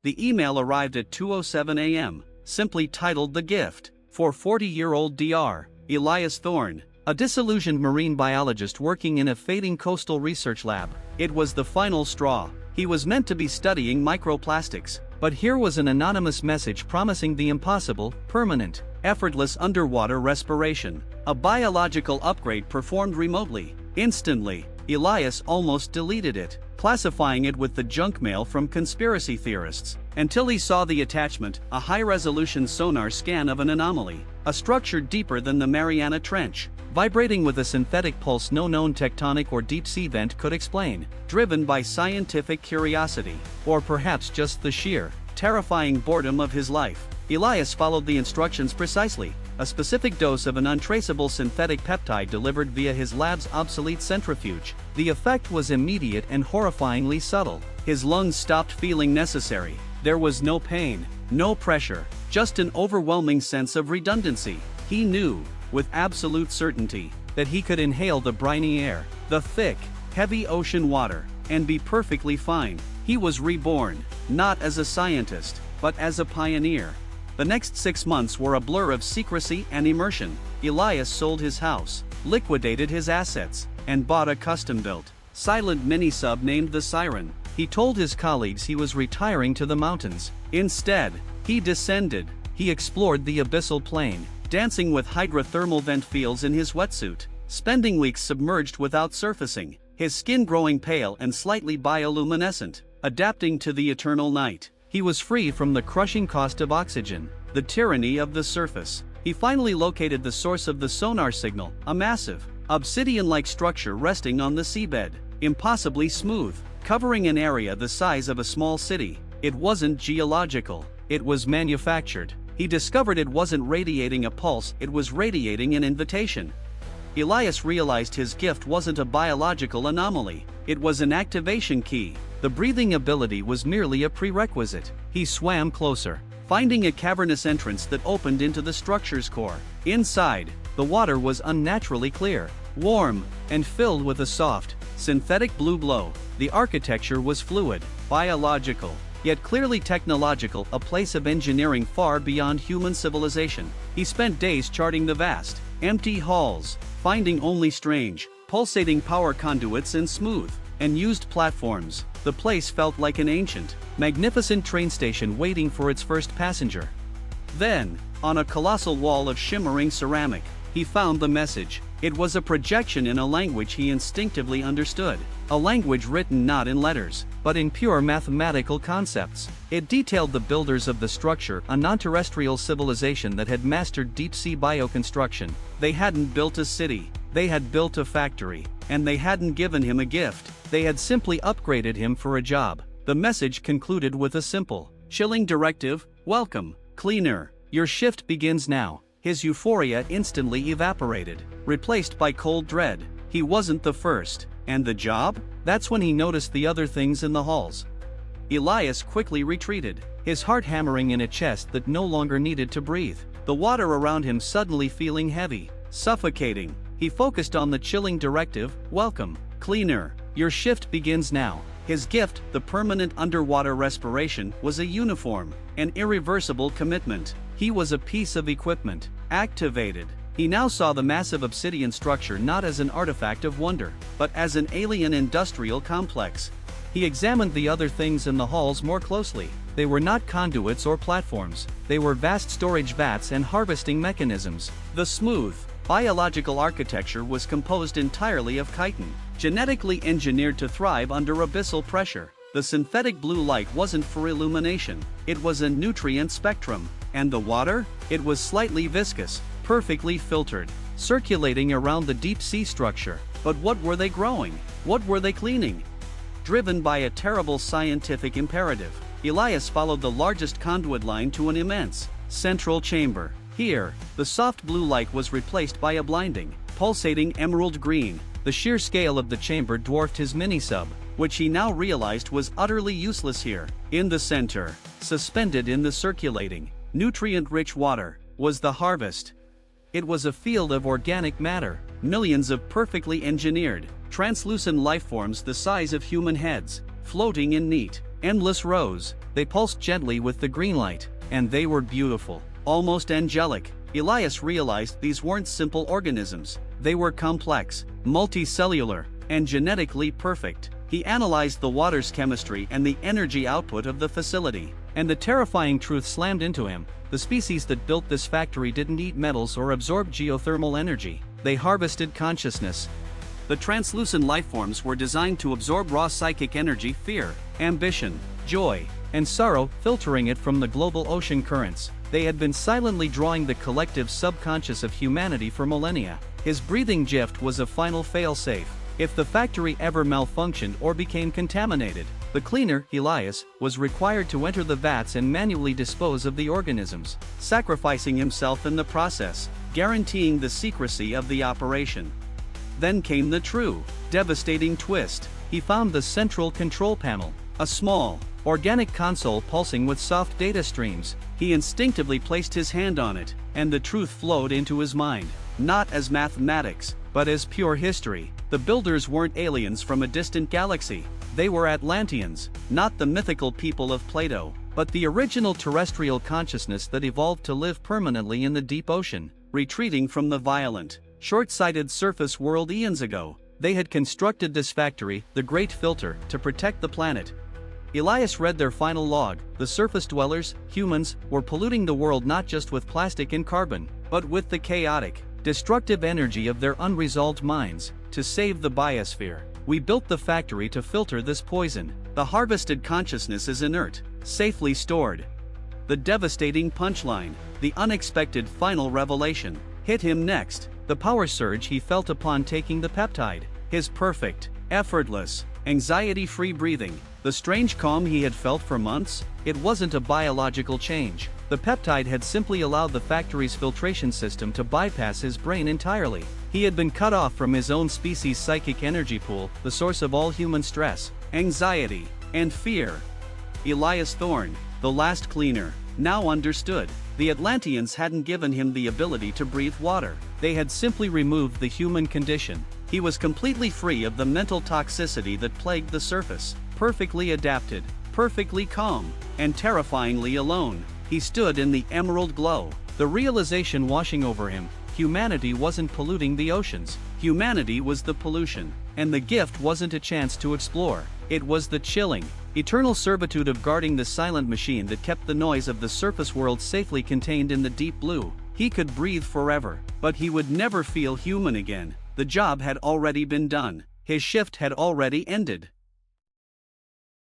The email arrived at 2:07 a.m., simply titled "The Gift," for 40-year-old Dr. Elias Thorne, a disillusioned marine biologist working in a fading coastal research lab. It was the final straw. He was meant to be studying microplastics, but here was an anonymous message promising the impossible: permanent, effortless underwater respiration, a biological upgrade performed remotely. Instantly, Elias almost deleted it, classifying it with the junk mail from conspiracy theorists, until he saw the attachment, a high-resolution sonar scan of an anomaly, a structure deeper than the Mariana Trench, vibrating with a synthetic pulse no known tectonic or deep-sea vent could explain, driven by scientific curiosity, or perhaps just the sheer, terrifying boredom of his life. Elias followed the instructions precisely, a specific dose of an untraceable synthetic peptide delivered via his lab's obsolete centrifuge. The effect was immediate and horrifyingly subtle. His lungs stopped feeling necessary. There was no pain, no pressure, just an overwhelming sense of redundancy. He knew, with absolute certainty, that he could inhale the briny air, the thick, heavy ocean water, and be perfectly fine. He was reborn, not as a scientist, but as a pioneer. The next 6 months were a blur of secrecy and immersion. Elias sold his house, liquidated his assets, and bought a custom-built, silent mini-sub named the Siren. He told his colleagues he was retiring to the mountains. Instead, he descended. He explored the abyssal plain, dancing with hydrothermal vent fields in his wetsuit, spending weeks submerged without surfacing, his skin growing pale and slightly bioluminescent, adapting to the eternal night. He was free from the crushing cost of oxygen, the tyranny of the surface. He finally located the source of the sonar signal, a massive, obsidian-like structure resting on the seabed, impossibly smooth, covering an area the size of a small city. It wasn't geological, it was manufactured. He discovered it wasn't radiating a pulse, it was radiating an invitation. Elias realized his gift wasn't a biological anomaly, it was an activation key. The breathing ability was merely a prerequisite. He swam closer, finding a cavernous entrance that opened into the structure's core. Inside, the water was unnaturally clear, warm, and filled with a soft, synthetic blue glow. The architecture was fluid, biological, yet clearly technological, a place of engineering far beyond human civilization. He spent days charting the vast, empty halls, finding only strange, pulsating power conduits and smooth, and used platforms. The place felt like an ancient, magnificent train station waiting for its first passenger. Then, on a colossal wall of shimmering ceramic, he found the message. It was a projection in a language he instinctively understood, a language written not in letters, but in pure mathematical concepts. It detailed the builders of the structure, a non-terrestrial civilization that had mastered deep-sea bioconstruction. They hadn't built a city, they had built a factory, and they hadn't given him a gift. They had simply upgraded him for a job. The message concluded with a simple, chilling directive: welcome, cleaner. Your shift begins now. His euphoria instantly evaporated, replaced by cold dread. He wasn't the first. And the job? That's when he noticed the other things in the halls. Elias quickly retreated, his heart hammering in a chest that no longer needed to breathe. The water around him suddenly feeling heavy, suffocating. He focused on the chilling directive: welcome, cleaner. Your shift begins now. His gift, the permanent underwater respiration, was a uniform, an irreversible commitment. He was a piece of equipment, activated. He now saw the massive obsidian structure not as an artifact of wonder, but as an alien industrial complex. He examined the other things in the halls more closely. They were not conduits or platforms. They were vast storage vats and harvesting mechanisms. The smooth, biological architecture was composed entirely of chitin, genetically engineered to thrive under abyssal pressure. The synthetic blue light wasn't for illumination, it was a nutrient spectrum. And the water? It was slightly viscous, perfectly filtered, circulating around the deep-sea structure. But what were they growing? What were they cleaning? Driven by a terrible scientific imperative, Elias followed the largest conduit line to an immense, central chamber. Here, the soft blue light was replaced by a blinding, pulsating emerald green. The sheer scale of the chamber dwarfed his mini-sub, which he now realized was utterly useless here. In the center, suspended in the circulating, nutrient-rich water, was the harvest. It was a field of organic matter, millions of perfectly engineered, translucent lifeforms the size of human heads, floating in neat, endless rows. They pulsed gently with the green light, and they were beautiful, almost angelic. Elias realized these weren't simple organisms. They were complex, multicellular, and genetically perfect. He analyzed the water's chemistry and the energy output of the facility, and the terrifying truth slammed into him. The species that built this factory didn't eat metals or absorb geothermal energy. They harvested consciousness. The translucent lifeforms were designed to absorb raw psychic energy, fear, ambition, joy, and sorrow, filtering it from the global ocean currents. They had been silently drawing the collective subconscious of humanity for millennia. His breathing gift was a final failsafe. If the factory ever malfunctioned or became contaminated, the cleaner, Elias, was required to enter the vats and manually dispose of the organisms, sacrificing himself in the process, guaranteeing the secrecy of the operation. Then came the true, devastating twist. He found the central control panel, a small, organic console pulsing with soft data streams. He instinctively placed his hand on it, and the truth flowed into his mind, not as mathematics, but as pure history. The builders weren't aliens from a distant galaxy. They were Atlanteans, not the mythical people of Plato, but the original terrestrial consciousness that evolved to live permanently in the deep ocean, retreating from the violent, short-sighted surface world eons ago. They had constructed this factory, the Great Filter, to protect the planet. Elias read their final log. The surface dwellers, humans, were polluting the world not just with plastic and carbon, but with the chaotic, destructive energy of their unresolved minds. To save the biosphere, we built the factory to filter this poison. The harvested consciousness is inert, safely stored. The devastating punchline, the unexpected final revelation, hit him next. The power surge he felt upon taking the peptide, his perfect, effortless, anxiety-free breathing, the strange calm he had felt for months. It wasn't a biological change. The peptide had simply allowed the factory's filtration system to bypass his brain entirely. He had been cut off from his own species' psychic energy pool, the source of all human stress, anxiety, and fear. Elias Thorne, the last cleaner, now understood. The Atlanteans hadn't given him the ability to breathe water. They had simply removed the human condition. He was completely free of the mental toxicity that plagued the surface, perfectly adapted, perfectly calm, and terrifyingly alone. He stood in the emerald glow, the realization washing over him. Humanity wasn't polluting the oceans. Humanity was the pollution. And the gift wasn't a chance to explore. It was the chilling, eternal servitude of guarding the silent machine that kept the noise of the surface world safely contained in the deep blue. He could breathe forever, but he would never feel human again. The job had already been done. His shift had already ended.